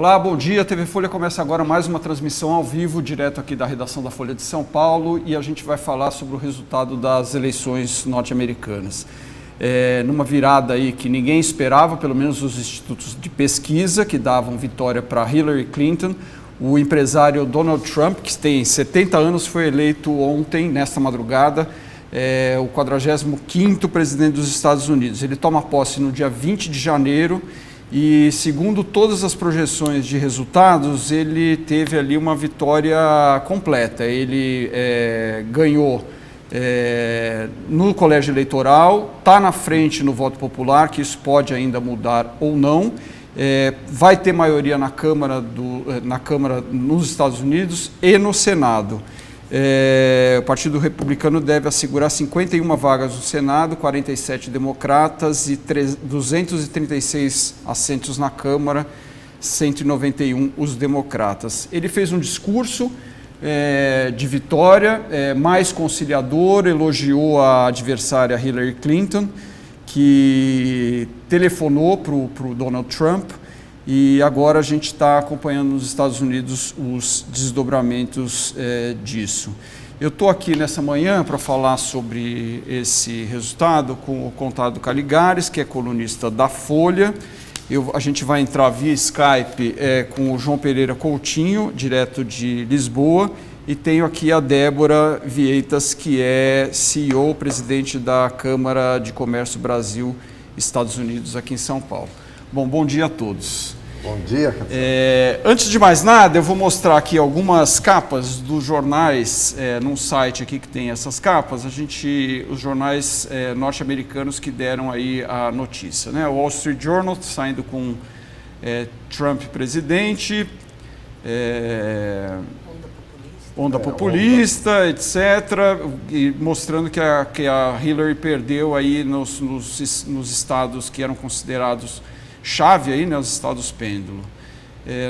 Olá, bom dia. A TV Folha começa agora mais uma transmissão ao vivo, direto aqui da redação da Folha de São Paulo, e a gente vai falar sobre o resultado das eleições norte-americanas. Numa virada aí que ninguém esperava, pelo menos os institutos de pesquisa, que davam vitória para Hillary Clinton. O empresário Donald Trump, que tem 70 anos, foi eleito ontem, nesta madrugada, o 45º presidente dos Estados Unidos. Ele toma posse no dia 20 de janeiro e, segundo todas as projeções de resultados, ele teve ali uma vitória completa. Ele ganhou no colégio eleitoral, está na frente no voto popular, que isso pode ainda mudar ou não. Vai ter maioria na Câmara nos Estados Unidos e no Senado. O Partido Republicano deve assegurar 51 vagas no Senado, 47 democratas e 236 assentos na Câmara, 191 os democratas. Ele fez um discurso de vitória, mais conciliador, elogiou a adversária Hillary Clinton, que telefonou para o Donald Trump, e agora a gente está acompanhando nos Estados Unidos os desdobramentos disso. Eu estou aqui nessa manhã para falar sobre esse resultado com o Conrado Caligares, que é colunista da Folha. A gente vai entrar via Skype com o João Pereira Coutinho, direto de Lisboa, e tenho aqui a Débora Vieitas, que é CEO, presidente da Câmara de Comércio Brasil-Estados Unidos aqui em São Paulo. Bom dia a todos. Bom dia, antes de mais nada, eu vou mostrar aqui algumas capas dos jornais, num site aqui que tem essas capas, os jornais norte-americanos que deram aí a notícia, né? O Wall Street Journal saindo com Trump presidente, onda populista, etc., e mostrando que a Hillary perdeu aí nos estados que eram considerados chave aí, né, os estados pêndulo.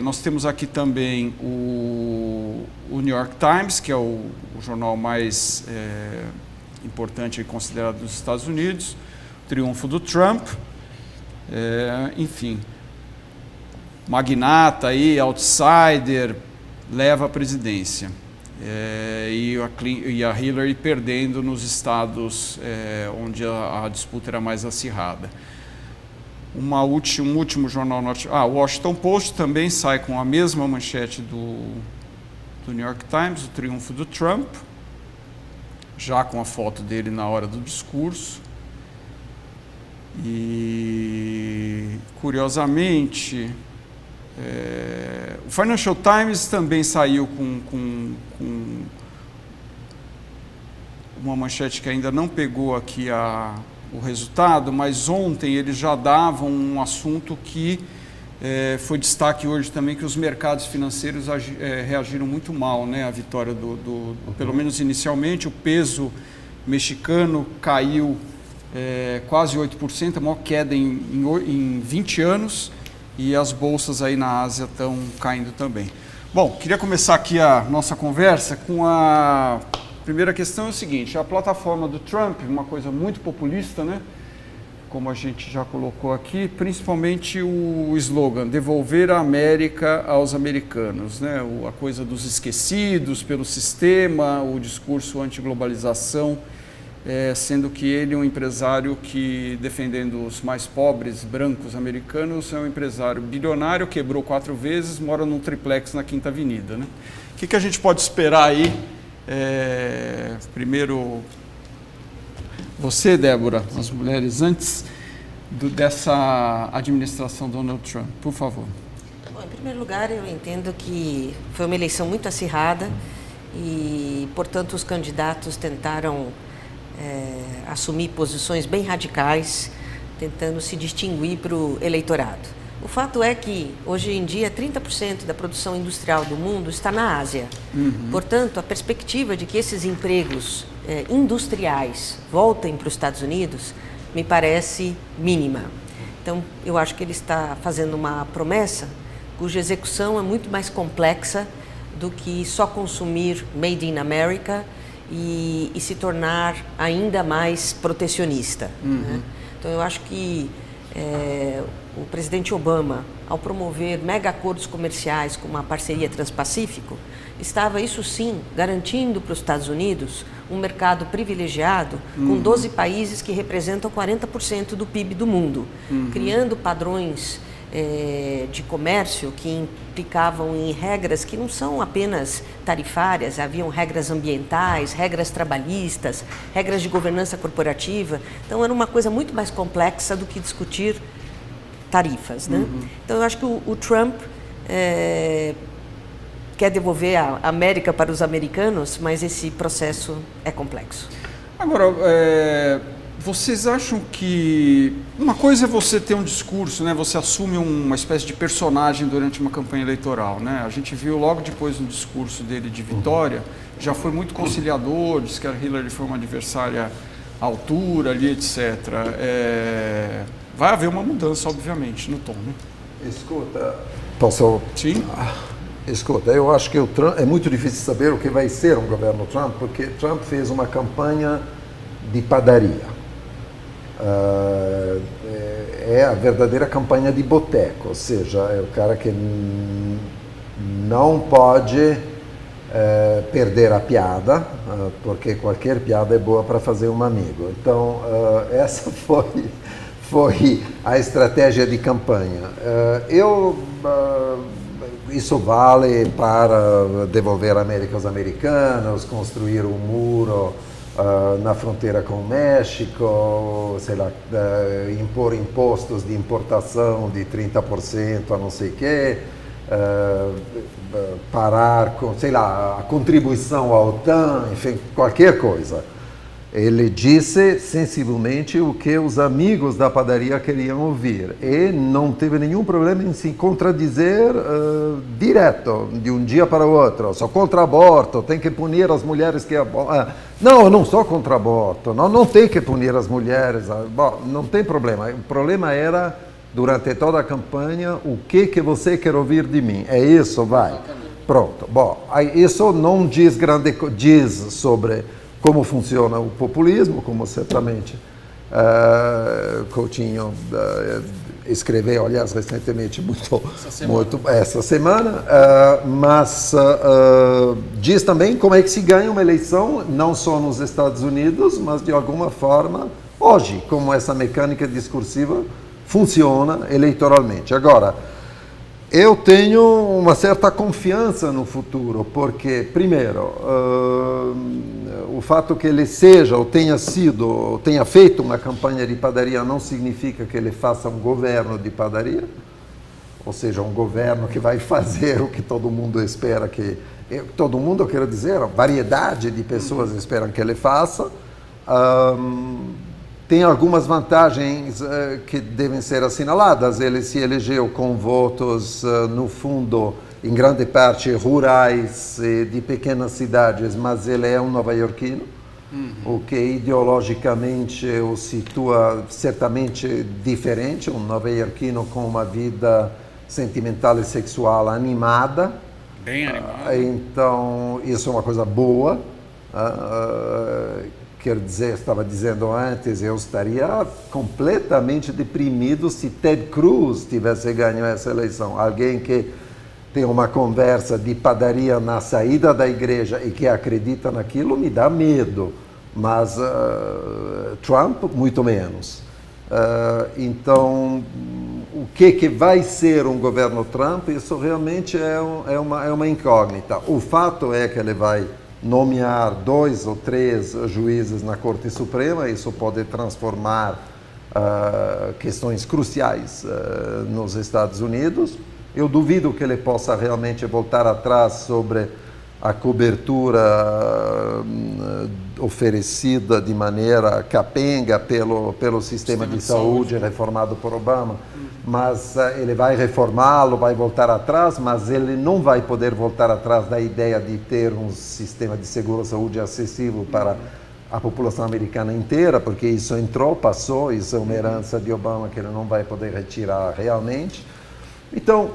Nós temos aqui também o New York Times, que é o jornal mais importante e considerado dos Estados Unidos, o triunfo do Trump, enfim, magnata aí, outsider, leva a presidência. E a Hillary perdendo nos estados onde a disputa era mais acirrada. Um último jornal o Washington Post também sai com a mesma manchete do New York Times, o triunfo do Trump, já com a foto dele na hora do discurso. E, curiosamente, o Financial Times também saiu com uma manchete que ainda não pegou aqui o resultado, mas ontem eles já davam um assunto que foi destaque hoje também, que os mercados financeiros reagiram muito mal, né? A vitória pelo menos inicialmente, o peso mexicano caiu quase 8%, a maior queda em 20 anos, e as bolsas aí na Ásia estão caindo também. Bom, queria começar aqui a nossa conversa com a primeira questão. É o seguinte: a plataforma do Trump, uma coisa muito populista, né? Como a gente já colocou aqui, principalmente o slogan, devolver a América aos americanos, né? A coisa dos esquecidos pelo sistema, o discurso anti-globalização, sendo que ele é um empresário que, defendendo os mais pobres, brancos americanos, é um empresário bilionário, quebrou 4 vezes, mora num triplex na Quinta Avenida, né? O que a gente pode esperar aí? Primeiro, você, Débora, as mulheres, antes dessa administração Donald Trump, por favor. Bom, em primeiro lugar, eu entendo que foi uma eleição muito acirrada e, portanto, os candidatos tentaram assumir posições bem radicais, tentando se distinguir para o eleitorado. O fato é que, hoje em dia, 30% da produção industrial do mundo está na Ásia. Uhum. Portanto, a perspectiva de que esses empregos industriais voltem para os Estados Unidos me parece mínima. Então, eu acho que ele está fazendo uma promessa cuja execução é muito mais complexa do que só consumir Made in America e se tornar ainda mais protecionista. Uhum. Né? Então, eu acho que o presidente Obama, ao promover mega acordos comerciais como a parceria Transpacífico, estava, isso sim, garantindo para os Estados Unidos um mercado privilegiado com 12 países que representam 40% do PIB do mundo, criando padrões de comércio que implicavam em regras que não são apenas tarifárias, haviam regras ambientais, regras trabalhistas, regras de governança corporativa. Então era uma coisa muito mais complexa do que discutir tarifas, né? Então eu acho que o Trump quer devolver a América para os americanos, mas esse processo é complexo. Agora, vocês acham que uma coisa é você ter um discurso, né? Você assume uma espécie de personagem durante uma campanha eleitoral, né? A gente viu logo depois no discurso dele de vitória, já foi muito conciliador, disse que a Hillary foi uma adversária à altura ali, etc. Vai haver uma mudança, obviamente, no tom, né? Escuta, posso? Sim. Escuta, eu acho que o Trump, é muito difícil saber o que vai ser um governo Trump, porque Trump fez uma campanha de padaria. É a verdadeira campanha de boteco, ou seja, é o cara que não pode perder a piada, porque qualquer piada é boa para fazer um amigo. Então, essa foi a estratégia de campanha. Isso vale para devolver a América aos americanos, construir um muro na fronteira com o México, sei lá, impor impostos de importação de 30% a não sei o quê, parar com, sei lá, a contribuição à OTAN, enfim, qualquer coisa. Ele disse sensivelmente o que os amigos da padaria queriam ouvir e não teve nenhum problema em se contradizer direto, de um dia para o outro. Sou contra aborto, tem que punir as mulheres que abortam. Não, eu não sou contra aborto, não tem que punir as mulheres. Bom, não tem problema. O problema era, durante toda a campanha, o que você quer ouvir de mim. É isso, vai. Pronto. Bom, isso não diz sobre como funciona o populismo, como certamente Coutinho escreveu, aliás, recentemente, essa semana, mas diz também como é que se ganha uma eleição, não só nos Estados Unidos, mas de alguma forma, hoje, como essa mecânica discursiva funciona eleitoralmente. Agora, eu tenho uma certa confiança no futuro, porque, primeiro, o fato que ele seja ou tenha feito uma campanha de padaria não significa que ele faça um governo de padaria, ou seja, um governo que vai fazer o que todo mundo espera que... Todo mundo, eu quero dizer, a variedade de pessoas esperam que ele faça. Tem algumas vantagens que devem ser assinaladas. Ele se elegeu com votos, no fundo, em grande parte rurais de pequenas cidades, mas ele é um nova-iorquino, o que ideologicamente o situa certamente diferente, um nova-iorquino com uma vida sentimental e sexual animada. Bem animada. Então, isso é uma coisa boa. Quer dizer, estava dizendo antes, eu estaria completamente deprimido se Ted Cruz tivesse ganho essa eleição. Alguém que tem uma conversa de padaria na saída da igreja e que acredita naquilo me dá medo, mas Trump muito menos. Então, o que vai ser um governo Trump, isso realmente é uma incógnita. O fato é que ele vai nomear 2 ou 3 juízes na Corte Suprema, isso pode transformar questões cruciais nos Estados Unidos. Eu duvido que ele possa realmente voltar atrás sobre a cobertura oferecida de maneira capenga pelo sistema de saúde reformado por Obama, mas ele vai reformá-lo, vai voltar atrás, mas ele não vai poder voltar atrás da ideia de ter um sistema de seguro-saúde acessível para a população americana inteira, porque isso entrou, passou, isso é uma herança de Obama que ele não vai poder retirar realmente. Então,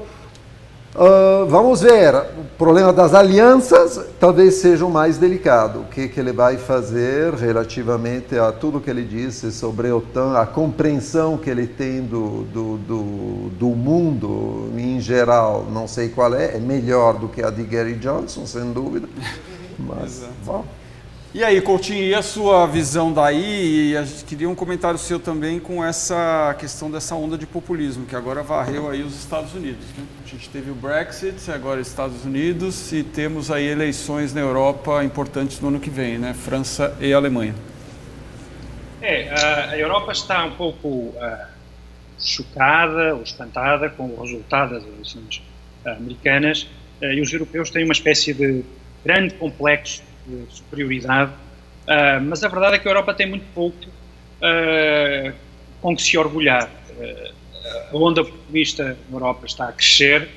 Vamos ver, o problema das alianças talvez seja o mais delicado. O que ele vai fazer relativamente a tudo que ele disse sobre a OTAN, a compreensão que ele tem do mundo em geral, não sei qual é melhor do que a de Gary Johnson, sem dúvida. Mas, bom. E aí, Coutinho, e a sua visão daí? E a gente queria um comentário seu também com essa questão dessa onda de populismo, que agora varreu aí os Estados Unidos, né? A gente teve o Brexit, agora Estados Unidos, e temos aí eleições na Europa importantes no ano que vem, né? França e Alemanha. A Europa está um pouco chocada ou espantada com o resultado das eleições americanas, e os europeus têm uma espécie de grande complexo de superioridade, mas a verdade é que a Europa tem muito pouco com que se orgulhar. A onda populista na Europa está a crescer,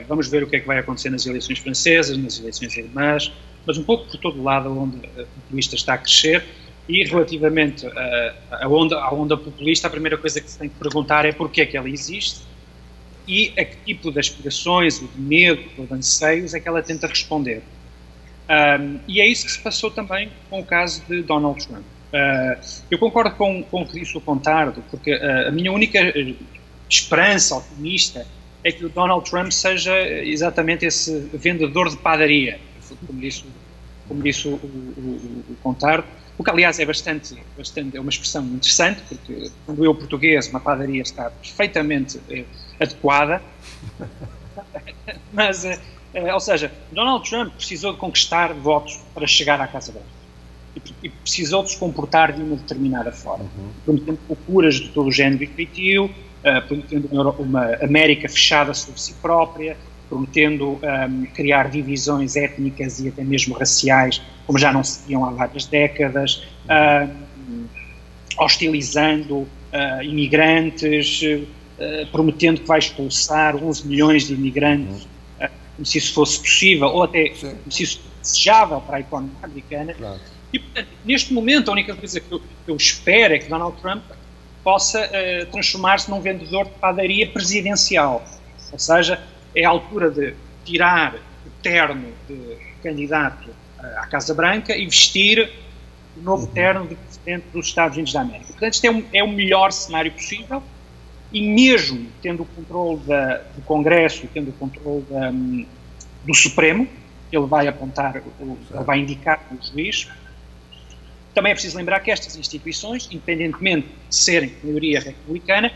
vamos ver o que é que vai acontecer nas eleições francesas, nas eleições alemãs, mas um pouco por todo o lado a onda populista está a crescer, e relativamente à onda populista, a primeira coisa que se tem que perguntar é porquê é que ela existe e a que tipo de aspirações, ou de medo, ou de anseios é que ela tenta responder. E é isso que se passou também com o caso de Donald Trump. Eu concordo com o que disse o Contardo, porque a minha única esperança otimista é que o Donald Trump seja exatamente esse vendedor de padaria, como disse o Contardo, o que aliás é é uma expressão interessante, porque quando eu português, uma padaria está perfeitamente adequada, mas... ou seja, Donald Trump precisou de conquistar votos para chegar à Casa Branca e precisou de se comportar de uma determinada forma, prometendo loucuras de todo o género e feitio, prometendo uma América fechada sobre si própria, prometendo criar divisões étnicas e até mesmo raciais, como já não se viam há várias décadas, hostilizando imigrantes, prometendo que vai expulsar 11 milhões de imigrantes, como se isso fosse possível, ou até como se isso fosse desejável para a economia americana. Claro. E, portanto, neste momento, a única coisa que eu espero é que Donald Trump possa transformar-se num vendedor de padaria presidencial. Ou seja, é a altura de tirar o terno de candidato à Casa Branca e vestir o novo terno de presidente dos Estados Unidos da América. Portanto, isto é o melhor cenário possível. E mesmo tendo o controle do Congresso, tendo o controle do Supremo, ele vai apontar, ele vai indicar o juiz. Também é preciso lembrar que estas instituições, independentemente de serem de maioria republicana,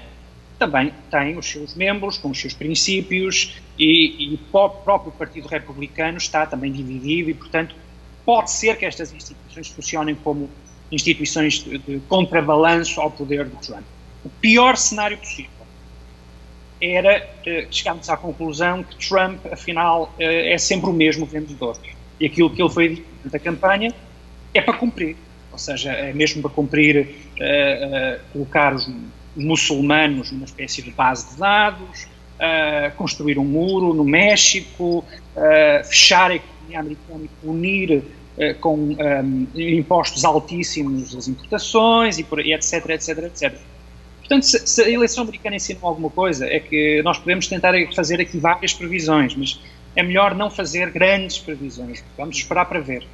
também têm os seus membros, com os seus princípios, e o próprio Partido Republicano está também dividido e, portanto, pode ser que estas instituições funcionem como instituições de contrabalanço ao poder de Trump. O pior cenário possível era chegarmos à conclusão que Trump, afinal, é sempre o mesmo vendedor. E aquilo que ele foi dito durante a campanha é para cumprir. Ou seja, é mesmo para cumprir, colocar os muçulmanos numa espécie de base de dados, construir um muro no México, fechar a economia americana e punir com impostos altíssimos as importações, e etc, etc, etc. Portanto, se a eleição americana ensina alguma coisa, é que nós podemos tentar fazer aqui várias previsões, mas é melhor não fazer grandes previsões. Vamos esperar para ver.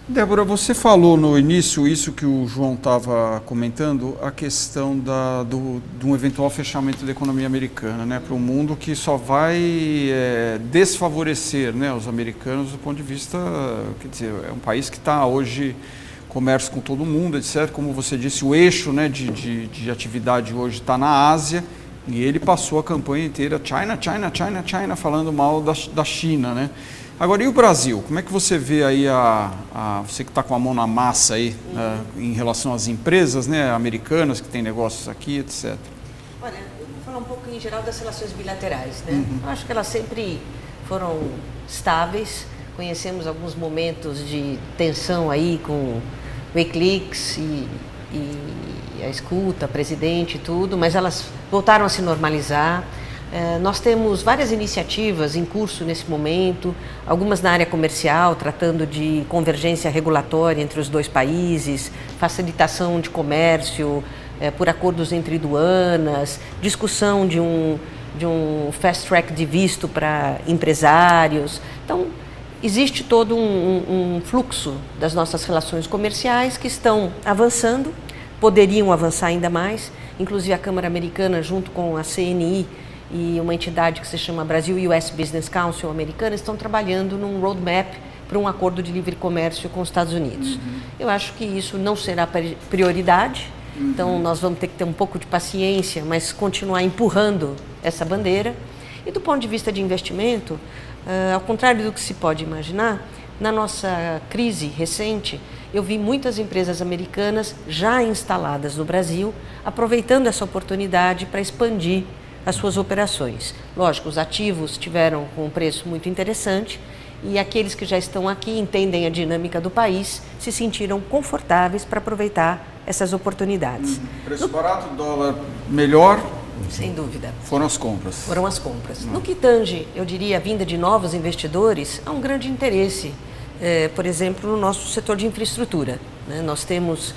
Débora, você falou no início, isso que o João estava comentando, a questão de um eventual fechamento da economia americana, né, para um mundo que só vai desfavorecer, né, os americanos do ponto de vista, quer dizer, é um país que está hoje... comércio com todo mundo, etc. Como você disse, o eixo, né, de atividade hoje está na Ásia, e ele passou a campanha inteira China, China, China, China, falando mal da China, né? Agora, e o Brasil? Como é que você vê aí, você que está com a mão na massa aí, em relação às empresas, né, americanas que têm negócios aqui, etc. Olha, eu vou falar um pouco em geral das relações bilaterais, né? Eu acho que elas sempre foram estáveis. Conhecemos alguns momentos de tensão aí com Wikileaks e a escuta, presidente e tudo, mas elas voltaram a se normalizar. Nós temos várias iniciativas em curso nesse momento, algumas na área comercial, tratando de convergência regulatória entre os dois países, facilitação de comércio por acordos entre duanas, discussão de um de um fast track de visto para empresários. Então, existe todo um fluxo das nossas relações comerciais que estão avançando, poderiam avançar ainda mais. Inclusive a Câmara Americana, junto com a CNI e uma entidade que se chama Brasil US Business Council americana, estão trabalhando num roadmap para um acordo de livre comércio com os Estados Unidos. Eu acho que isso não será prioridade, então nós vamos ter que ter um pouco de paciência, mas continuar empurrando essa bandeira. E do ponto de vista de investimento, ao contrário do que se pode imaginar, na nossa crise recente, eu vi muitas empresas americanas já instaladas no Brasil, aproveitando essa oportunidade para expandir as suas operações. Lógico, os ativos tiveram com um preço muito interessante e aqueles que já estão aqui, entendem a dinâmica do país, se sentiram confortáveis para aproveitar essas oportunidades. Preço barato, dólar melhor. Sem dúvida. Foram as compras. Foram as compras. No que tange, eu diria, a vinda de novos investidores, há um grande interesse, por exemplo, no nosso setor de infraestrutura. Né? Nós temos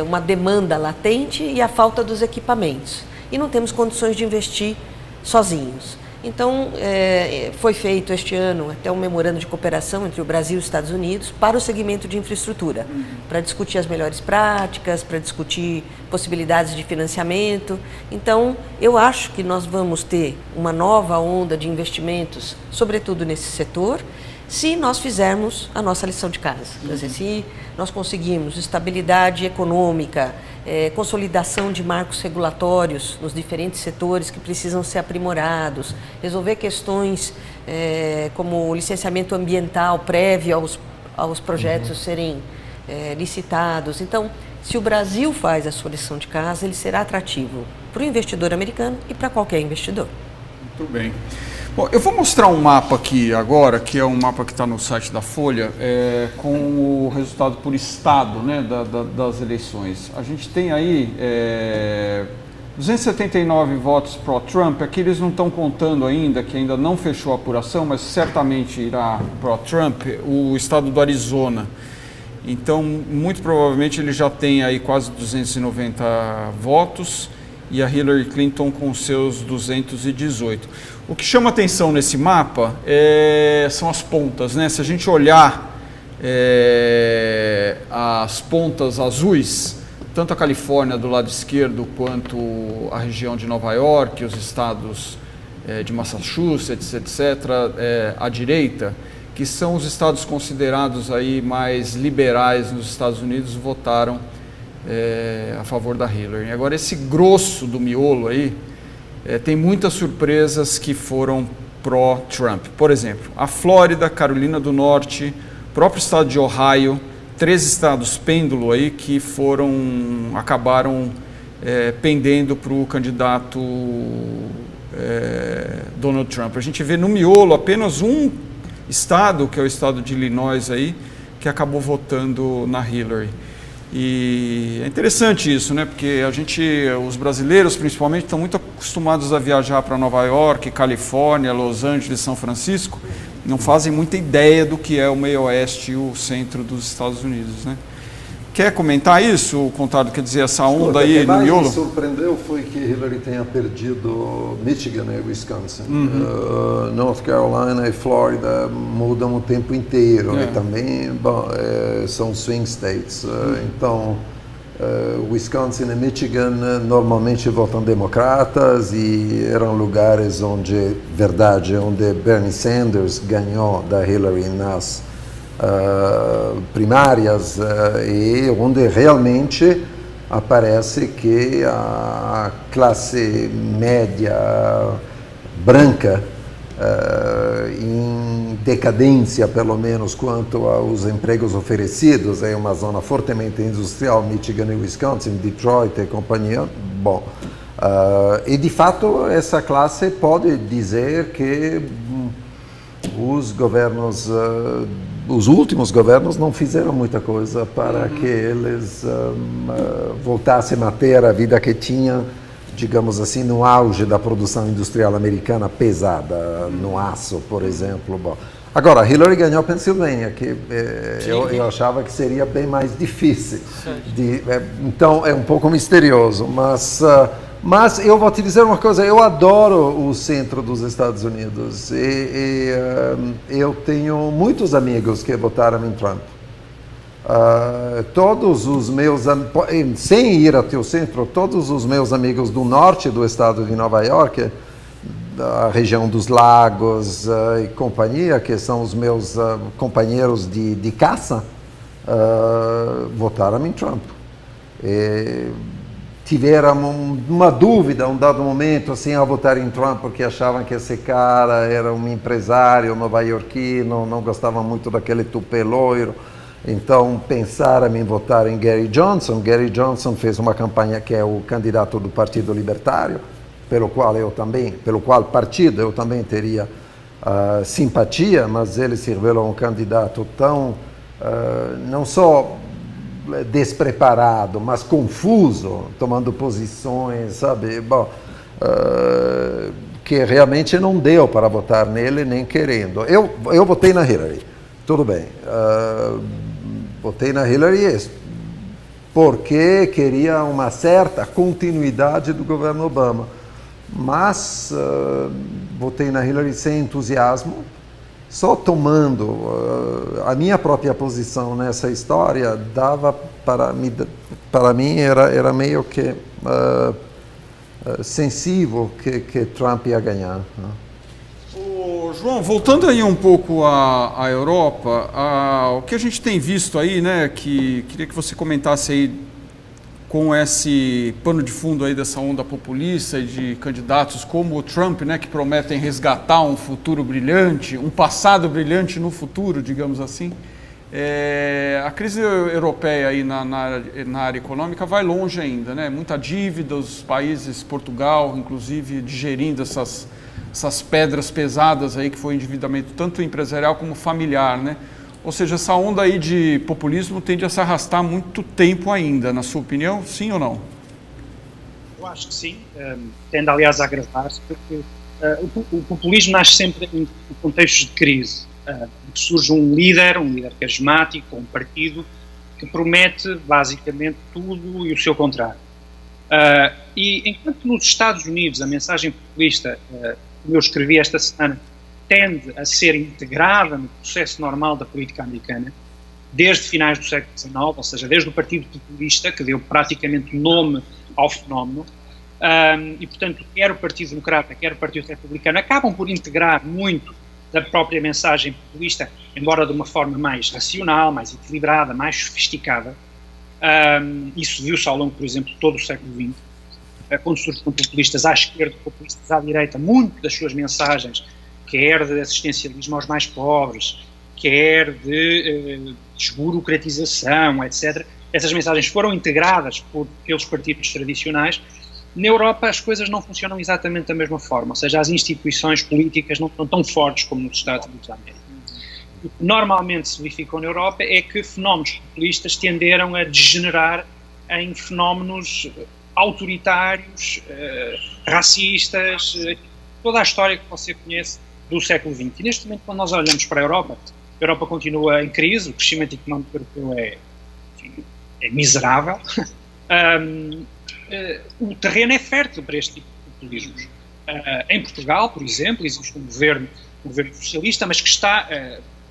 uma demanda latente e a falta dos equipamentos. E não temos condições de investir sozinhos. Então, foi feito este ano até um memorando de cooperação entre o Brasil e os Estados Unidos para o segmento de infraestrutura, para discutir as melhores práticas, para discutir possibilidades de financiamento. Então, eu acho que nós vamos ter uma nova onda de investimentos, sobretudo nesse setor, se nós fizermos a nossa lição de casa. Quer dizer, se nós conseguirmos estabilidade econômica, consolidação de marcos regulatórios nos diferentes setores que precisam ser aprimorados, resolver questões como o licenciamento ambiental prévio aos projetos serem licitados. Então, se o Brasil faz a sua lição de casa, ele será atrativo para o investidor americano e para qualquer investidor. Muito bem. Bom, eu vou mostrar um mapa aqui agora, que é um mapa que está no site da Folha, com o resultado por estado, né, das eleições. A gente tem aí 279 votos pró-Trump, aqui eles não estão contando ainda, que ainda não fechou a apuração, mas certamente irá pró-Trump, o estado do Arizona. Então, muito provavelmente ele já tem aí quase 290 votos e a Hillary Clinton com seus 218. O que chama atenção nesse mapa são as pontas, né? Se a gente olhar as pontas azuis, tanto a Califórnia do lado esquerdo quanto a região de Nova York, os estados de Massachusetts, etc., à direita, que são os estados considerados aí mais liberais nos Estados Unidos, votaram a favor da Hillary. Agora, esse grosso do miolo aí, tem muitas surpresas que foram pró-Trump. Por exemplo, a Flórida, Carolina do Norte, próprio estado de Ohio, 3 estados pêndulo aí que acabaram pendendo para o candidato Donald Trump. A gente vê no miolo apenas um estado, que é o estado de Illinois aí, que acabou votando na Hillary. E é interessante isso, né? Porque os brasileiros principalmente, estão muito acostumados a viajar para Nova York, Califórnia, Los Angeles, São Francisco, não fazem muita ideia do que é o meio oeste e o centro dos Estados Unidos, né? Quer comentar isso, Contardo? Quer dizer, essa onda aí no miolo? O que mais me surpreendeu foi que Hillary tenha perdido Michigan e Wisconsin. North Carolina e Florida mudam o tempo inteiro. E também são swing states. Então, Wisconsin e Michigan normalmente votam democratas e eram lugares onde Bernie Sanders ganhou da Hillary nas primárias e onde realmente aparece que a classe média branca em decadência, pelo menos quanto aos empregos oferecidos, é uma zona fortemente industrial, Michigan e Wisconsin, Detroit e companhia. Bom, e de fato essa classe pode dizer que os últimos governos não fizeram muita coisa para que eles voltassem a ter a vida que tinham, digamos assim, no auge da produção industrial americana pesada, no aço, por exemplo. Bom, agora, Hillary ganhou a Pensilvânia, que eu achava que seria bem mais difícil. Então, é um pouco misterioso, mas Mas eu vou te dizer uma coisa, eu adoro o centro dos Estados Unidos eu tenho muitos amigos que votaram em Trump. Todos os meus, sem ir até o centro, todos os meus amigos do norte do estado de Nova York, da região dos lagos e companhia, que são os meus companheiros de caça, votaram em Trump. Tiveram uma dúvida, um dado momento, assim, a votar em Trump, porque achavam que esse cara era um empresário nova-iorquino, não gostavam muito daquele tupê loiro. Então pensaram em votar em Gary Johnson. Gary Johnson fez uma campanha que é o candidato do Partido Libertário, pelo qual partido eu também teria simpatia, mas ele se revelou um candidato tão, não só despreparado, mas confuso, tomando posições, sabe, que realmente não deu para votar nele, nem querendo. Eu votei na Hillary, tudo bem. Votei na Hillary porque queria uma certa continuidade do governo Obama. Mas votei na Hillary sem entusiasmo, só tomando a minha própria posição nessa história dava para mim era meio que sensível que Trump ia ganhar. João, voltando aí um pouco à Europa, o que a gente tem visto aí, né, que queria que você comentasse aí com esse pano de fundo aí dessa onda populista e de candidatos como o Trump, né, que prometem resgatar um futuro brilhante, um passado brilhante no futuro, digamos assim. A crise europeia aí na área econômica vai longe ainda, né? Muita dívida, os países, Portugal, inclusive, digerindo essas pedras pesadas aí que foi o endividamento tanto empresarial como familiar, né? Ou seja, essa onda aí de populismo tende a se arrastar muito tempo ainda, na sua opinião, sim ou não? Eu acho que sim, tende aliás a agravar-se, porque o populismo nasce sempre em contextos de crise, que surge um líder carismático, um partido, que promete basicamente tudo e o seu contrário. E enquanto nos Estados Unidos a mensagem populista, como eu escrevi esta semana, tende a ser integrada no processo normal da política americana, desde finais do século XIX, ou seja, desde o Partido Populista, que deu praticamente nome ao fenómeno, e, portanto, quer o Partido Democrata, quer o Partido Republicano, acabam por integrar muito da própria mensagem populista, embora de uma forma mais racional, mais equilibrada, mais sofisticada. Isso viu-se ao longo, por exemplo, de todo o século XX, quando surgiram populistas à esquerda, populistas à direita, muito das suas mensagens, quer de assistencialismo aos mais pobres, quer de desburocratização, etc. Essas mensagens foram integradas pelos partidos tradicionais. Na Europa as coisas não funcionam exatamente da mesma forma, ou seja, as instituições políticas não são tão fortes como nos Estados Unidos da América. O que normalmente se verificou na Europa é que fenómenos populistas tenderam a degenerar em fenómenos autoritários, racistas, toda a história que você conhece do século XX. E neste momento, quando nós olhamos para a Europa continua em crise, o crescimento económico europeu é miserável. O terreno é fértil para este tipo de populismos. Em Portugal, por exemplo, existe um governo socialista, mas que está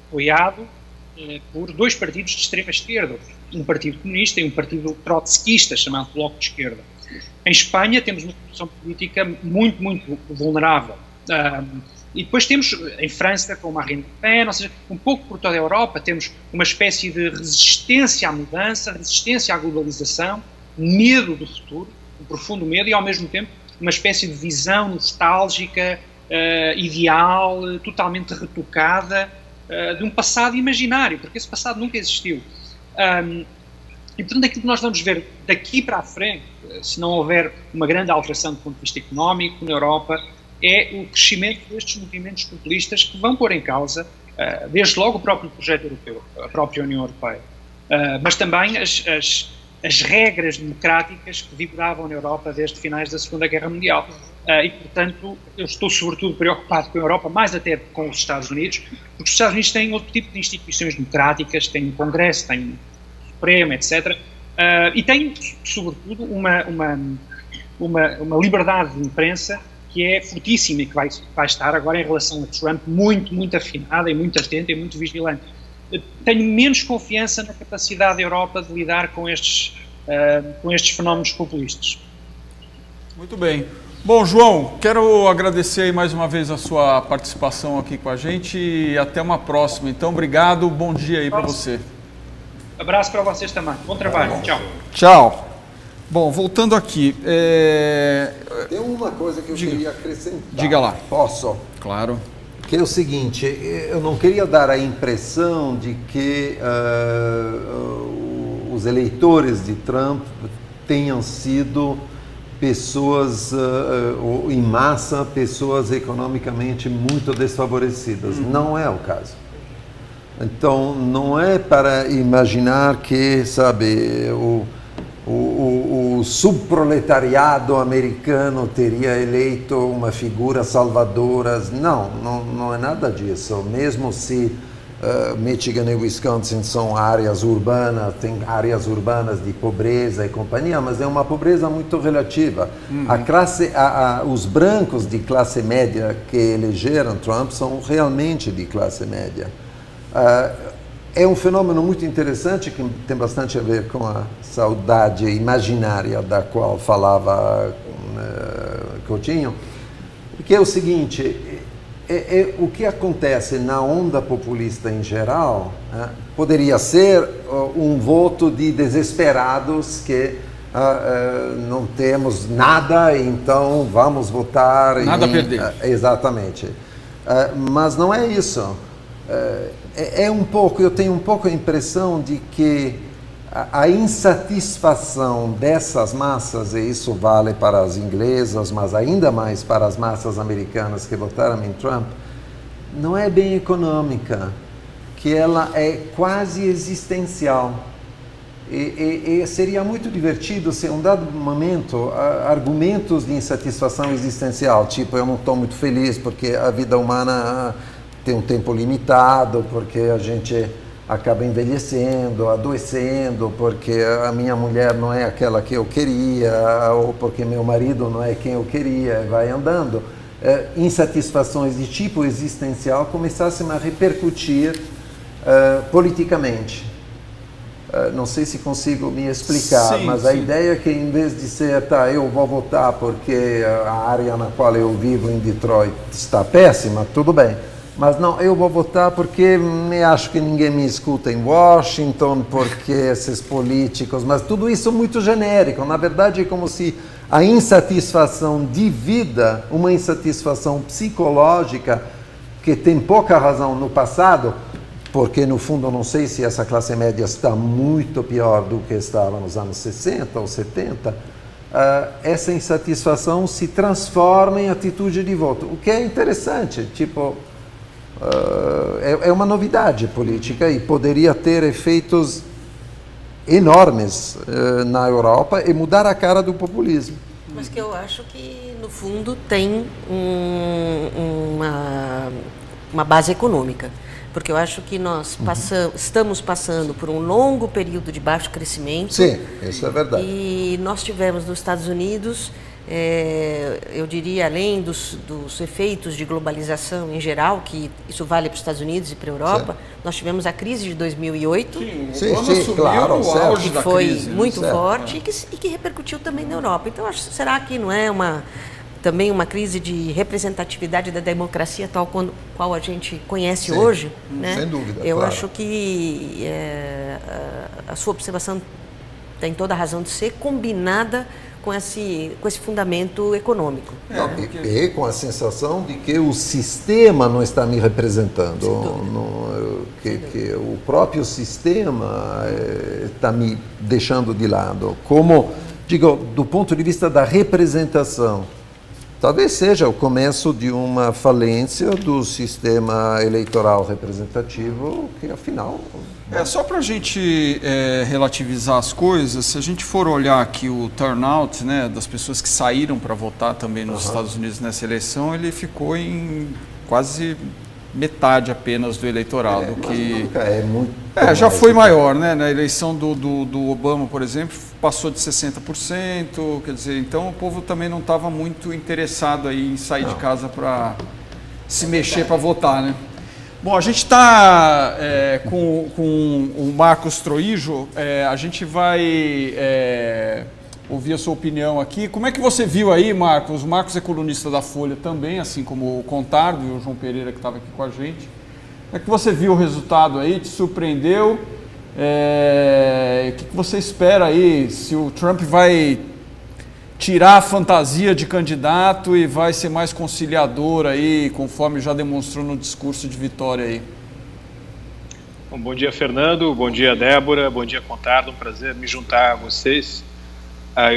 apoiado por dois partidos de extrema-esquerda, um partido comunista e um partido trotskista, chamado Bloco de Esquerda. Em Espanha temos uma situação política muito, muito vulnerável. E depois temos, em França, com Marine Le Pen, ou seja, um pouco por toda a Europa, temos uma espécie de resistência à mudança, resistência à globalização, medo do futuro, um profundo medo, e ao mesmo tempo uma espécie de visão nostálgica, ideal, totalmente retocada, de um passado imaginário, porque esse passado nunca existiu. E, portanto, aquilo que nós vamos ver daqui para a frente, se não houver uma grande alteração do ponto de vista económico na Europa, é o crescimento destes movimentos populistas que vão pôr em causa, desde logo, o próprio projeto europeu, a própria União Europeia, mas também as regras democráticas que vigoravam na Europa desde finais da Segunda Guerra Mundial. E, portanto, eu estou sobretudo preocupado com a Europa, mais até com os Estados Unidos, porque os Estados Unidos têm outro tipo de instituições democráticas, têm um Congresso, têm um Supremo, etc. E têm, sobretudo, uma uma liberdade de imprensa que é fortíssima e que vai estar agora em relação a Trump muito afinada e muito atenta e muito vigilante. Tenho menos confiança na capacidade da Europa de lidar com estes fenómenos populistas. Muito bem. Bom, João, quero agradecer aí mais uma vez a sua participação aqui com a gente e até uma próxima. Então, obrigado, bom dia aí para você. Abraço para vocês também. Bom trabalho. Tchau. Tchau. Bom, voltando aqui. Tem uma coisa que eu queria acrescentar. Diga lá. Posso? Claro. Que é o seguinte, eu não queria dar a impressão de que os eleitores de Trump tenham sido pessoas, em massa, pessoas economicamente muito desfavorecidas. Não é o caso. Então, não é para imaginar que, sabe, o subproletariado americano teria eleito uma figura salvadora. Não é nada disso. Mesmo se Michigan e Wisconsin são áreas urbanas, tem áreas urbanas de pobreza e companhia, mas é uma pobreza muito relativa. Os brancos de classe média que elegeram Trump são realmente de classe média. É um fenômeno muito interessante que tem bastante a ver com a saudade imaginária da qual falava Coutinho, que é o seguinte: o que acontece na onda populista em geral poderia ser um voto de desesperados que não temos nada, então vamos votar. Nada a perder. Exatamente. Mas não é isso. Eu tenho um pouco a impressão de que a insatisfação dessas massas, e isso vale para as inglesas, mas ainda mais para as massas americanas que votaram em Trump, não é bem econômica, que ela é quase existencial. E seria muito divertido se, em um dado momento, argumentos de insatisfação existencial, tipo, eu não estou muito feliz porque a vida humana tem um tempo limitado, porque a gente acaba envelhecendo, adoecendo, porque a minha mulher não é aquela que eu queria, ou porque meu marido não é quem eu queria, vai andando. Insatisfações de tipo existencial começassem a repercutir politicamente. Não sei se consigo me explicar, mas a ideia é que, em vez de ser, eu vou votar porque a área na qual eu vivo em Detroit está péssima, tudo bem. Mas não, eu vou votar porque acho que ninguém me escuta em Washington, porque esses políticos, mas tudo isso é muito genérico. Na verdade, é como se a insatisfação de vida, uma insatisfação psicológica, que tem pouca razão no passado, porque no fundo eu não sei se essa classe média está muito pior do que estava nos anos 60 ou 70, essa insatisfação se transforma em atitude de voto, o que é interessante, tipo... é uma novidade política e poderia ter efeitos enormes na Europa e mudar a cara do populismo. Mas que eu acho que, no fundo, tem uma base econômica. Porque eu acho que nós estamos passando por um longo período de baixo crescimento. Sim, isso é verdade. E nós tivemos nos Estados Unidos... eu diria, além dos efeitos de globalização em geral, que isso vale para os Estados Unidos e para a Europa, nós tivemos a crise de 2008, sim, claro, o auge que da foi crise, muito forte e que repercutiu também na Europa. Então, será que não é também uma crise de representatividade da democracia tal qual a gente conhece hoje? Né? Sem dúvida. Eu claro. acho que a sua observação tem toda a razão de ser combinada com esse fundamento econômico. E com a sensação de que o sistema não está me representando, que o próprio sistema está me deixando de lado. Como, digo, do ponto de vista da representação, talvez seja o começo de uma falência do sistema eleitoral representativo, que afinal... Só para a gente relativizar as coisas, se a gente for olhar aqui o turnout, né, das pessoas que saíram para votar também nos Estados Unidos nessa eleição, ele ficou em quase metade apenas do eleitorado. Já mais, foi maior, né? Na eleição do Obama, por exemplo, passou de 60%, quer dizer, então o povo também não estava muito interessado aí em sair de casa para se mexer para votar, né? Bom, a gente está com o Marcos Troijo, a gente vai ouvir a sua opinião aqui. Como é que você viu aí, Marcos? O Marcos é colunista da Folha também, assim como o Contardo e o João Pereira, que estava aqui com a gente. Como é que você viu o resultado aí? Te surpreendeu? O que você espera aí? Se o Trump vai tirar a fantasia de candidato e vai ser mais conciliador aí, conforme já demonstrou no discurso de vitória aí? Bom dia, Fernando. Bom dia, Débora. Bom dia, Contardo. Um prazer me juntar a vocês.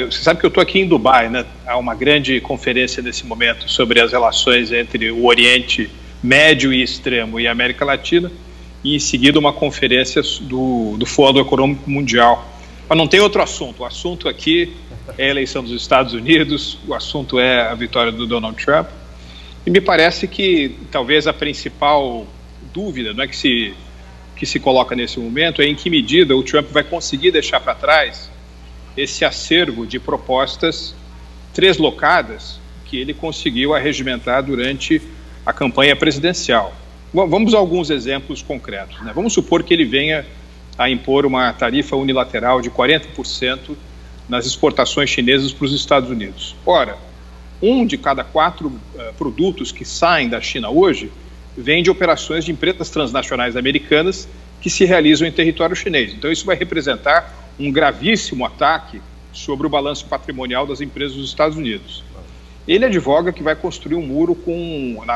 Você sabe que eu estou aqui em Dubai, né? Há uma grande conferência nesse momento sobre as relações entre o Oriente Médio e Extremo e a América Latina, e em seguida uma conferência do Fórum Econômico Mundial. Mas não tem outro assunto. O assunto aqui é a eleição dos Estados Unidos, o assunto é a vitória do Donald Trump. E me parece que talvez a principal dúvida, não é, que se coloca nesse momento é em que medida o Trump vai conseguir deixar para trás esse acervo de propostas treslocadas que ele conseguiu arregimentar durante a campanha presidencial. Vamos a alguns exemplos concretos, né? Vamos supor que ele venha a impor uma tarifa unilateral de 40% nas exportações chinesas para os Estados Unidos. Ora, 1 de cada 4 produtos que saem da China hoje vem de operações de empresas transnacionais americanas que se realizam em território chinês. Então isso vai representar um gravíssimo ataque sobre o balanço patrimonial das empresas dos Estados Unidos. Ele advoga que vai construir um muro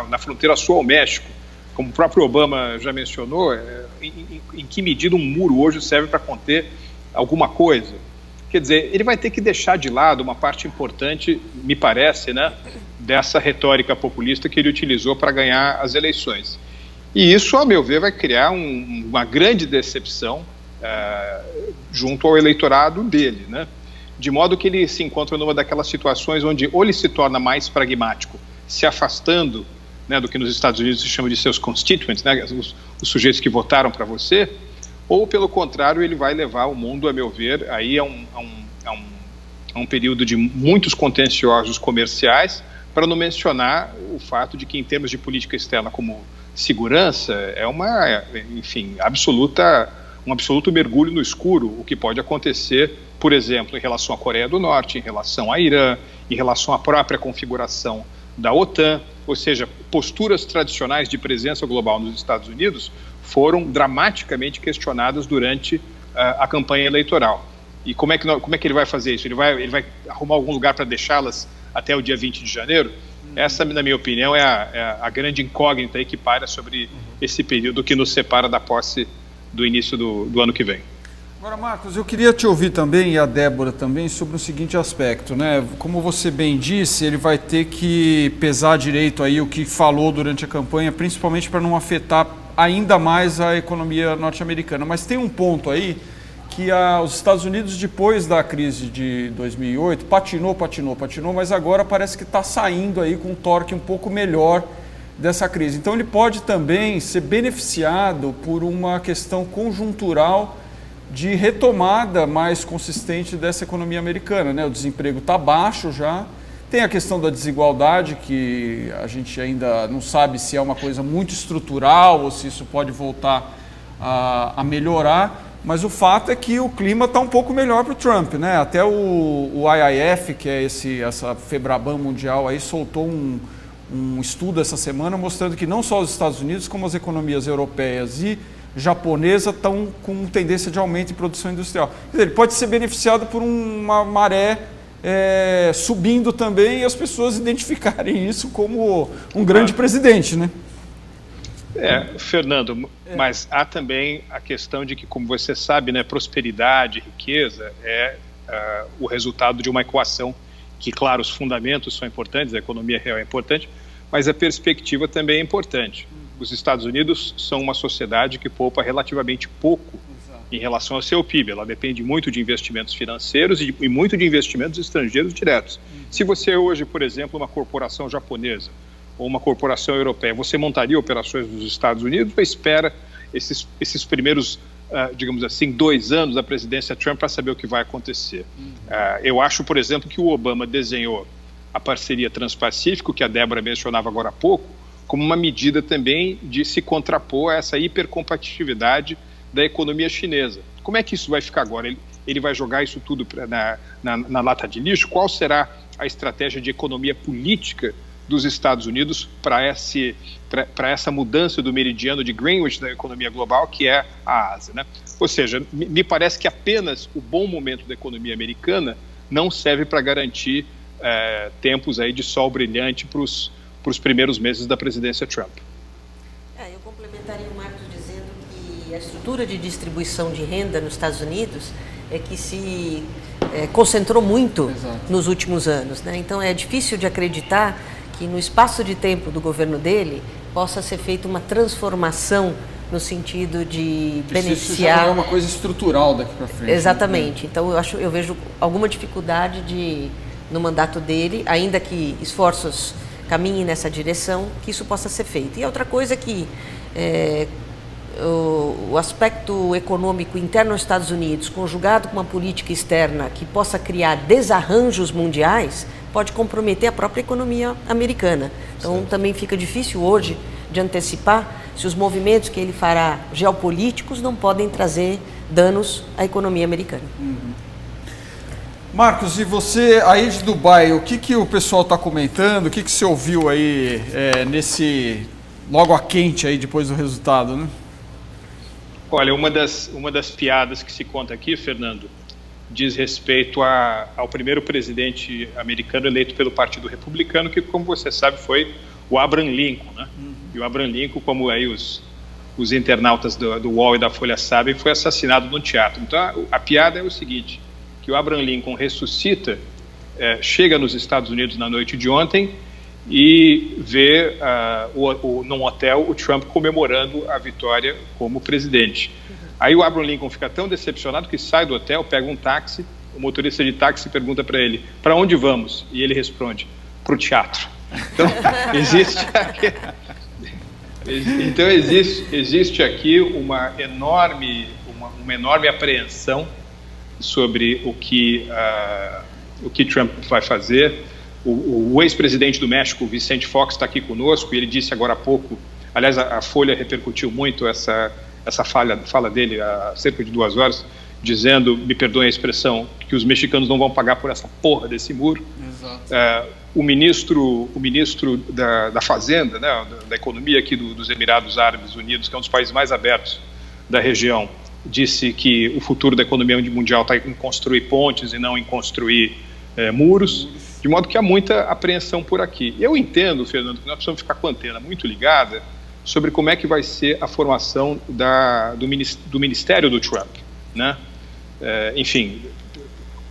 na fronteira sul ao México. Como o próprio Obama já mencionou, em que medida um muro hoje serve para conter alguma coisa? Quer dizer, ele vai ter que deixar de lado uma parte importante, me parece, né, dessa retórica populista que ele utilizou para ganhar as eleições. E isso, a meu ver, vai criar uma grande decepção junto ao eleitorado dele, né? De modo que ele se encontra numa daquelas situações onde ou ele se torna mais pragmático, se afastando, né, do que nos Estados Unidos se chama de seus constituents, né, os sujeitos que votaram para você, ou pelo contrário ele vai levar o mundo, a meu ver, aí a um período de muitos contenciosos comerciais, para não mencionar o fato de que em termos de política externa como segurança é um absoluto mergulho no escuro, o que pode acontecer, por exemplo, em relação à Coreia do Norte, em relação a Irã, em relação à própria configuração da OTAN, ou seja, posturas tradicionais de presença global nos Estados Unidos foram dramaticamente questionadas durante a campanha eleitoral. E como é que ele vai fazer isso? Ele vai arrumar algum lugar para deixá-las até o dia 20 de janeiro? Essa, na minha opinião, é a grande incógnita aí que paira sobre esse período que nos separa da posse do início do ano que vem. Agora, Marcos, eu queria te ouvir também, e a Débora também, sobre o seguinte aspecto, né? Como você bem disse, ele vai ter que pesar direito aí o que falou durante a campanha, principalmente para não afetar ainda mais a economia norte-americana. Mas tem um ponto aí que os Estados Unidos, depois da crise de 2008, patinou, mas agora parece que está saindo aí com um torque um pouco melhor dessa crise. Então ele pode também ser beneficiado por uma questão conjuntural de retomada mais consistente dessa economia americana, né? O desemprego está baixo já, tem a questão da desigualdade, que a gente ainda não sabe se é uma coisa muito estrutural ou se isso pode voltar a melhorar, mas o fato é que o clima está um pouco melhor para o Trump, né? Até o IIF, que é essa Febraban mundial, aí soltou um estudo essa semana mostrando que não só os Estados Unidos, como as economias europeias e japonesa estão com tendência de aumento em produção industrial. Quer dizer, ele pode ser beneficiado por uma maré subindo também e as pessoas identificarem isso como um grande presidente, né? Fernando, mas há também a questão de que, como você sabe, né, prosperidade, riqueza é o resultado de uma equação que, claro, os fundamentos são importantes, a economia real é importante, mas a perspectiva também é importante. Os Estados Unidos são uma sociedade que poupa relativamente pouco em relação ao seu PIB. Ela depende muito de investimentos financeiros e muito de investimentos estrangeiros diretos. Se você hoje, por exemplo, uma corporação japonesa ou uma corporação europeia, você montaria operações nos Estados Unidos ou espera esses primeiros, digamos assim, 2 anos da presidência Trump para saber o que vai acontecer? Eu acho, por exemplo, que o Obama desenhou a parceria Transpacífico, que a Débora mencionava agora há pouco, como uma medida também de se contrapor a essa hipercompetitividade da economia chinesa. Como é que isso vai ficar agora? Ele vai jogar isso tudo na lata de lixo? Qual será a estratégia de economia política dos Estados Unidos para essa mudança do meridiano de Greenwich da economia global, que é a Ásia, né? Ou seja, me parece que apenas o bom momento da economia americana não serve para garantir tempos aí de sol brilhante para os primeiros meses da presidência Trump. Eu complementaria o Marcos dizendo que a estrutura de distribuição de renda nos Estados Unidos é que se concentrou muito nos últimos anos, né? Então é difícil de acreditar que no espaço de tempo do governo dele possa ser feita uma transformação no sentido de beneficiar... Isso já é uma coisa estrutural daqui para frente. Exatamente. Né? Então eu vejo alguma dificuldade no mandato dele, ainda que esforços caminhem nessa direção, que isso possa ser feito. E outra coisa é que o aspecto econômico interno aos Estados Unidos, conjugado com uma política externa que possa criar desarranjos mundiais, pode comprometer a própria economia americana. Então, também fica difícil hoje de antecipar se os movimentos que ele fará geopolíticos não podem trazer danos à economia americana. Marcos, e você aí de Dubai, o que o pessoal está comentando? O que você ouviu aí nesse logo a quente aí depois do resultado, né? Olha, uma das piadas que se conta aqui, Fernando, diz respeito ao primeiro presidente americano eleito pelo Partido Republicano, que, como você sabe, foi o Abraham Lincoln, né? E o Abraham Lincoln, como aí os internautas do UOL e da Folha sabem, foi assassinado no teatro. Então, a piada é o seguinte, que o Abraham Lincoln ressuscita, chega nos Estados Unidos na noite de ontem e vê num hotel o Trump comemorando a vitória como presidente. Aí o Abraham Lincoln fica tão decepcionado que sai do hotel, pega um táxi, o motorista de táxi pergunta para ele, para onde vamos? E ele responde, para o teatro. Então, existe aqui uma enorme apreensão sobre o que Trump vai fazer. O ex-presidente do México, Vicente Fox, está aqui conosco, e ele disse agora há pouco, aliás, a Folha repercutiu muito essa fala dele há cerca de 2 horas, dizendo, me perdoem a expressão, que os mexicanos não vão pagar por essa porra desse muro. Exato. O ministro da Fazenda, né, da Economia aqui dos Emirados Árabes Unidos, que é um dos países mais abertos da região, disse que o futuro da economia mundial está em construir pontes e não em construir muros, de modo que há muita apreensão por aqui. Eu entendo, Fernando, que nós precisamos ficar com a antena muito ligada sobre como é que vai ser a formação do ministério do Trump, né? Enfim,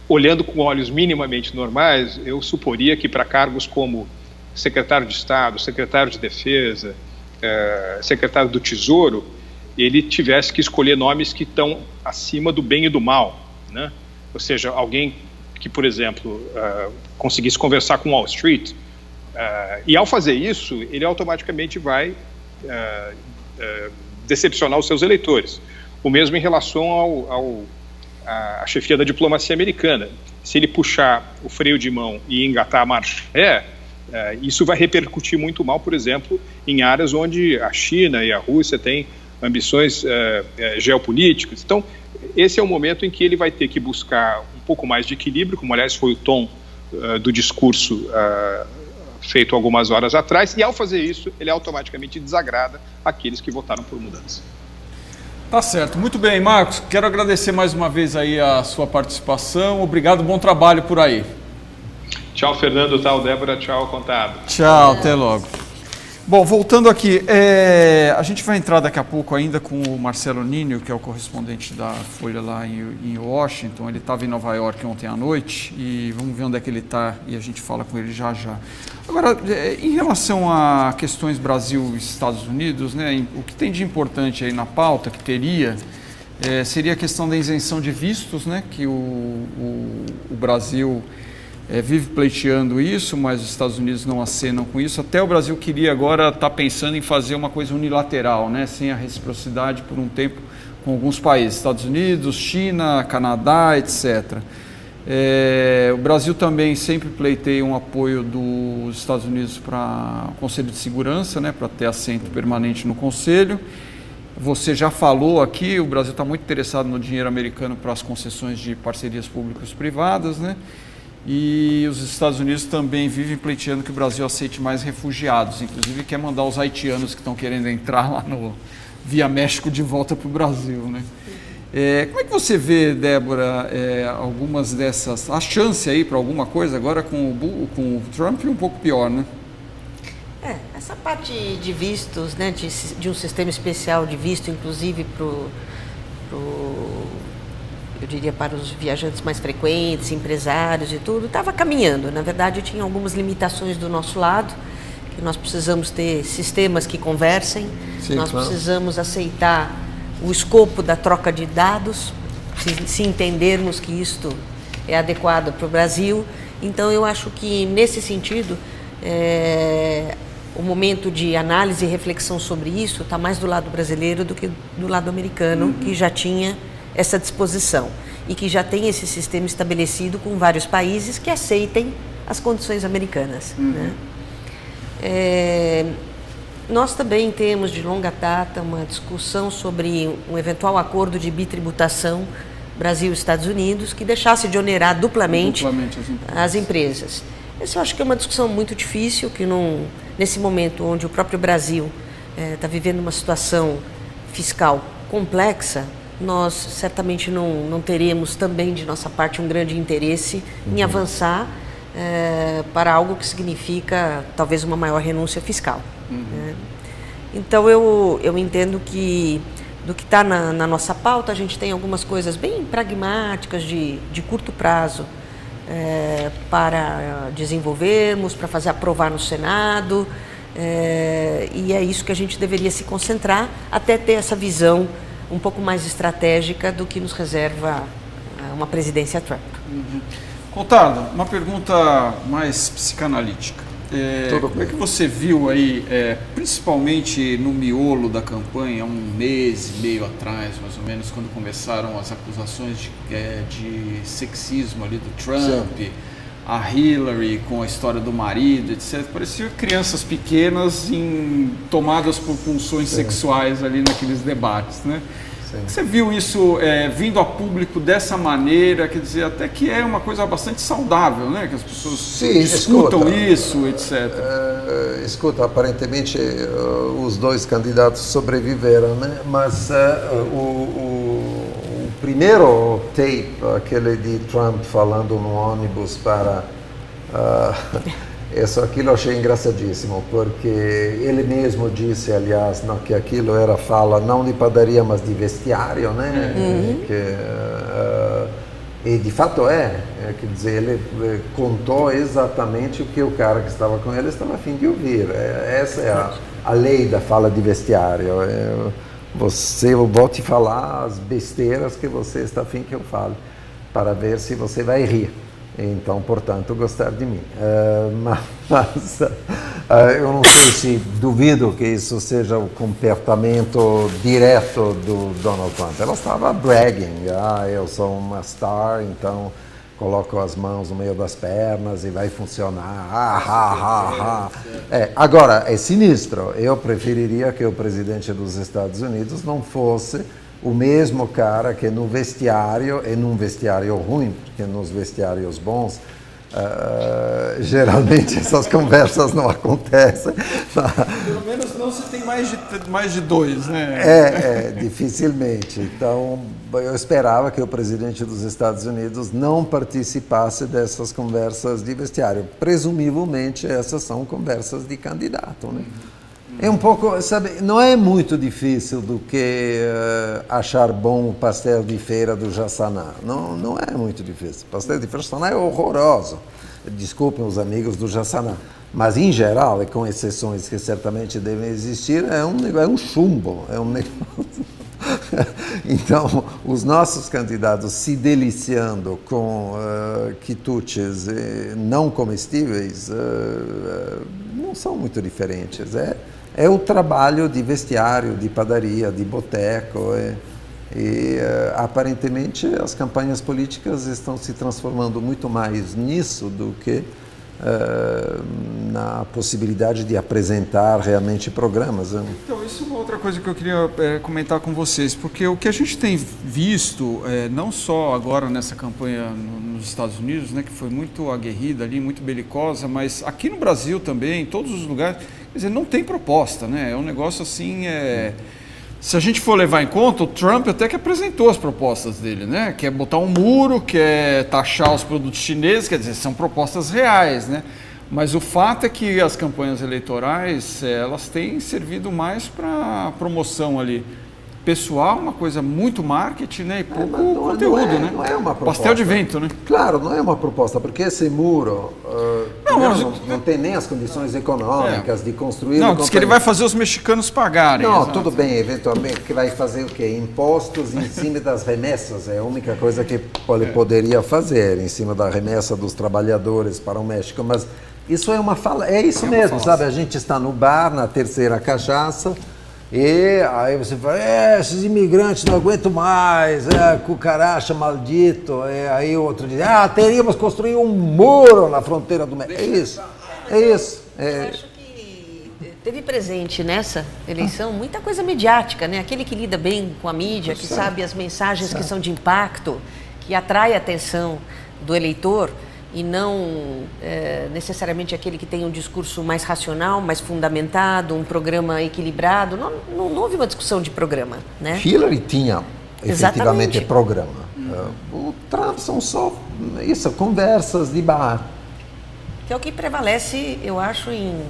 olhando com olhos minimamente normais, eu suporia que para cargos como secretário de Estado, secretário de Defesa, secretário do Tesouro, ele tivesse que escolher nomes que estão acima do bem e do mal, né? Ou seja, alguém que, por exemplo, conseguisse conversar com Wall Street, e ao fazer isso, ele automaticamente vai decepcionar os seus eleitores. O mesmo em relação à chefia da diplomacia americana. Se ele puxar o freio de mão e engatar a marcha isso vai repercutir muito mal, por exemplo, em áreas onde a China e a Rússia têm ambições geopolíticas. Então, esse é o momento em que ele vai ter que buscar um pouco mais de equilíbrio, como aliás foi o tom do discurso feito algumas horas atrás, e ao fazer isso, ele automaticamente desagrada aqueles que votaram por mudança. Tá certo. Muito bem, Marcos. Quero agradecer mais uma vez aí a sua participação. Obrigado, bom trabalho por aí. Tchau, Fernando. Tchau, Débora. Tchau, Contado. Tchau, até logo. Bom, voltando aqui, a gente vai entrar daqui a pouco ainda com o Marcelo Ninho, que é o correspondente da Folha lá em Washington. Ele estava em Nova York ontem à noite e vamos ver onde é que ele está e a gente fala com ele já já. Agora, em relação a questões Brasil e Estados Unidos, né, o que tem de importante aí na pauta que teria seria a questão da isenção de vistos, né, que o Brasil vive pleiteando isso, mas os Estados Unidos não acenam com isso. Até o Brasil queria agora estar pensando em fazer uma coisa unilateral, né, sem a reciprocidade por um tempo com alguns países, Estados Unidos, China, Canadá, etc. O Brasil também sempre pleiteia um apoio dos Estados Unidos para o Conselho de Segurança, né, para ter assento permanente no Conselho. Você já falou aqui, o Brasil está muito interessado no dinheiro americano para as concessões de parcerias públicas-privadas, né? E os Estados Unidos também vivem pleiteando que o Brasil aceite mais refugiados, inclusive quer mandar os haitianos que estão querendo entrar lá via México de volta para o Brasil, né? Como é que você vê, Débora, algumas dessas, a chance aí para alguma coisa agora com o Trump um pouco pior, né? Essa parte de vistos, né, de um sistema especial de visto, inclusive eu diria para os viajantes mais frequentes, empresários e tudo, estava caminhando. Na verdade, tinha algumas limitações do nosso lado, que nós precisamos ter sistemas que conversem, nós precisamos aceitar o escopo da troca de dados, se entendermos que isto é adequado para o Brasil. Então, eu acho que, nesse sentido, o momento de análise e reflexão sobre isso está mais do lado brasileiro do que do lado americano, que já tinha essa disposição e que já tem esse sistema estabelecido com vários países que aceitem as condições americanas. Né? Nós também temos de longa data uma discussão sobre um eventual acordo de bitributação Brasil e Estados Unidos que deixasse de onerar duplamente as empresas. Essa eu acho que é uma discussão muito difícil, que nesse momento onde o próprio Brasil está vivendo uma situação fiscal complexa, nós certamente não teremos também de nossa parte um grande interesse em avançar para algo que significa talvez uma maior renúncia fiscal. Né? Então eu entendo que do que está na nossa pauta, a gente tem algumas coisas bem pragmáticas de curto prazo para desenvolvermos, para fazer aprovar no Senado, e é isso que a gente deveria se concentrar até ter essa visão um pouco mais estratégica do que nos reserva uma presidência Trump. Contardo, uma pergunta mais psicanalítica. Como é que você viu aí, principalmente no miolo da campanha, um mês e meio atrás, mais ou menos, quando começaram as acusações de sexismo ali do Trump, a Hillary com a história do marido, etc. Pareciam crianças pequenas tomadas por pulsões sexuais ali naqueles debates, né? Você viu isso vindo a público dessa maneira, quer dizer, até que é uma coisa bastante saudável, né? Que as pessoas discutam isso, etc. Escuta, aparentemente os dois candidatos sobreviveram, né? Mas o primeiro tape, aquele de Trump falando no ônibus para... aquilo eu achei engraçadíssimo, porque ele mesmo disse, aliás, que aquilo era fala não de padaria, mas de vestiário, né? E de fato quer dizer, ele contou exatamente o que o cara que estava com ele estava a fim de ouvir. Essa é a lei da fala de vestiário. Eu vou te falar as besteiras que você está a fim que eu fale, para ver se você vai rir. Então, portanto, gostar de mim. Mas eu não sei se duvido que isso seja o comportamento direto do Donald Trump. Ela estava bragging, eu sou uma star, então coloco as mãos no meio das pernas e vai funcionar. Agora, é sinistro. Eu preferiria que o presidente dos Estados Unidos não fosse o mesmo cara que no vestiário, e num vestiário ruim, porque nos vestiários bons, geralmente essas conversas não acontecem. Pelo menos não se tem mais de dois, né? Dificilmente. Então, eu esperava que o presidente dos Estados Unidos não participasse dessas conversas de vestiário. Presumivelmente, essas são conversas de candidato, né? É um pouco, sabe, não é muito difícil do que achar bom o pastel de feira do Jassanã. Não é muito difícil. O pastel de feira do Jassanã é horroroso. Desculpem os amigos do Jassanã. Mas, em geral, e com exceções que certamente devem existir, é um chumbo. É um negócio Então, os nossos candidatos se deliciando com quitutes não comestíveis não são muito diferentes. É o trabalho de vestiário, de padaria, de boteco. Aparentemente, as campanhas políticas estão se transformando muito mais nisso do que na possibilidade de apresentar realmente programas. Então, isso é uma outra coisa que eu queria comentar com vocês, porque o que a gente tem visto, não só agora nessa campanha nos Estados Unidos, né, que foi muito aguerrida ali, muito belicosa, mas aqui no Brasil também, em todos os lugares, quer dizer, não tem proposta, né? É um negócio assim... Se a gente for levar em conta, o Trump até que apresentou as propostas dele, né? Quer botar um muro, quer taxar os produtos chineses, quer dizer, são propostas reais, né? Mas o fato é que as campanhas eleitorais, elas têm servido mais para promoção ali pessoal, uma coisa muito marketing, né? E pouco conteúdo, né? Não é uma proposta. Pastel de vento, né? Claro, não é uma proposta, porque esse muro não tem nem as condições econômicas de construir. Não, diz que ele vai fazer os mexicanos pagarem. Não, exato. tudo bem, eventualmente, que vai fazer o quê? Impostos em cima das remessas, é a única coisa que ele poderia fazer, em cima da remessa dos trabalhadores para o México, mas isso é uma fala, é isso mesmo, sabe? A gente está no bar, na terceira cachaça, e aí você fala, esses imigrantes não aguentam mais, cucaracha maldito, aí o outro diz, teríamos que construir um muro na fronteira do México. É isso. Eu acho que teve presente nessa eleição muita coisa mediática, né? Aquele que lida bem com a mídia, que sabe as mensagens que são de impacto, que atrai a atenção do eleitor, e não necessariamente aquele que tem um discurso mais racional, mais fundamentado, um programa equilibrado. Não houve uma discussão de programa, né? Hillary tinha efetivamente Exatamente. programa. O Trump são só isso, conversas de bar. Que é o que prevalece, eu acho, em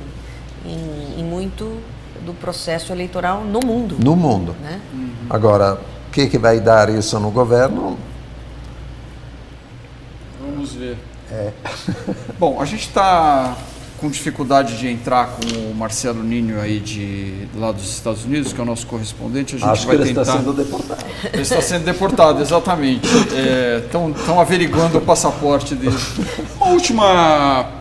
muito do processo eleitoral no mundo. No mundo. Né? Agora, o que vai dar isso no governo? Vamos ver. Bom, a gente está com dificuldade de entrar com o Marcelo Ninho aí lá dos Estados Unidos, que é o nosso correspondente. A gente Acho vai que ele tentar... está sendo deportado. Ele está sendo deportado, exatamente. Estão averiguando o passaporte dele. Uma última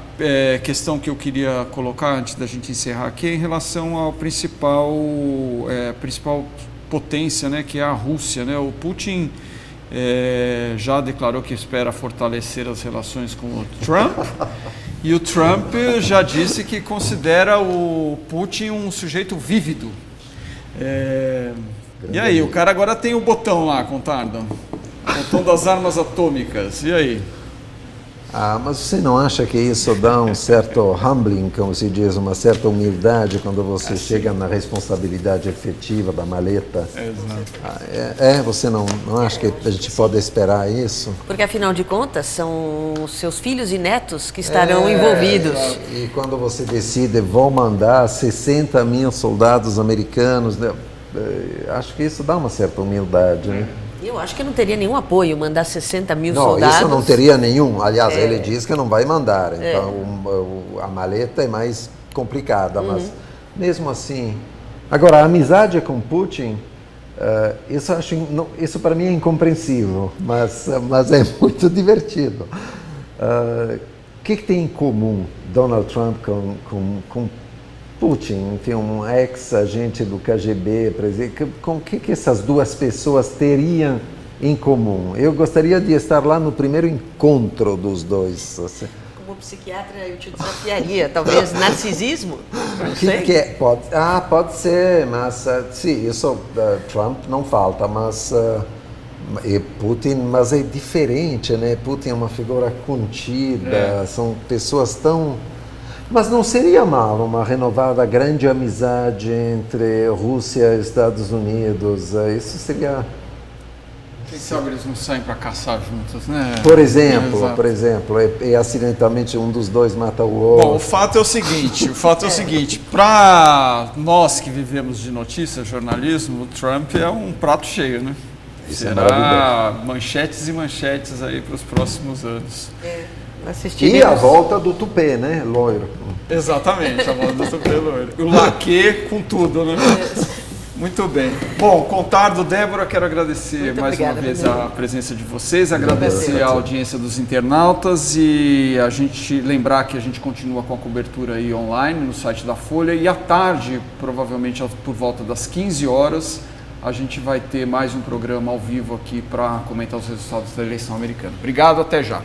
questão que eu queria colocar antes da gente encerrar aqui é em relação à principal potência, né, que é a Rússia, né? O Putin já declarou que espera fortalecer as relações com o Trump e o Trump já disse que considera o Putin um sujeito vívido. E aí, o cara agora tem o botão lá, Contardo, o botão das armas atômicas, e aí? Mas você não acha que isso dá um certo humbling, como se diz, uma certa humildade quando você chega na responsabilidade efetiva da maleta? Exato. Você não acha que a gente pode esperar isso? Porque, afinal de contas, são os seus filhos e netos que estarão envolvidos. E quando você decide, vou mandar 60 mil soldados americanos, né? Acho que isso dá uma certa humildade, né? Eu acho que não teria nenhum apoio mandar 60 mil soldados. Não, isso não teria nenhum. Aliás, ele diz que não vai mandar. Então, a maleta é mais complicada. Mas, mesmo assim... Agora, a amizade com Putin, isso para mim é incompreensível, mas é muito divertido. O que tem em comum Donald Trump com Putin, enfim, um ex-agente do KGB, com o que essas duas pessoas teriam em comum? Eu gostaria de estar lá no primeiro encontro dos dois. Assim. Como psiquiatra, eu te desafiaria, talvez narcisismo? Não sei. Pode ser, mas sim, isso Trump não falta, mas Putin, mas é diferente, né? Putin é uma figura contida, são pessoas tão... Mas não seria mal uma renovada grande amizade entre Rússia e Estados Unidos? Isso seria... Quem sabe eles não saem para caçar juntos, né? Por exemplo, e acidentalmente um dos dois mata o outro. Bom, o fato é o seguinte, para nós que vivemos de notícias, jornalismo, o Trump é um prato cheio, né? Será manchetes e manchetes aí para os próximos anos. E a volta do tupê, né? Loiro. Exatamente, a volta do tupê loiro. O laque com tudo, né? Muito bem. Bom, Contardo, Débora, quero agradecer Muito mais obrigada, uma vez Fernando. a presença de vocês, agradecer a audiência dos internautas e a gente lembrar que a gente continua com a cobertura aí online no site da Folha e à tarde, provavelmente por volta das 15 horas, a gente vai ter mais um programa ao vivo aqui para comentar os resultados da eleição americana. Obrigado, até já.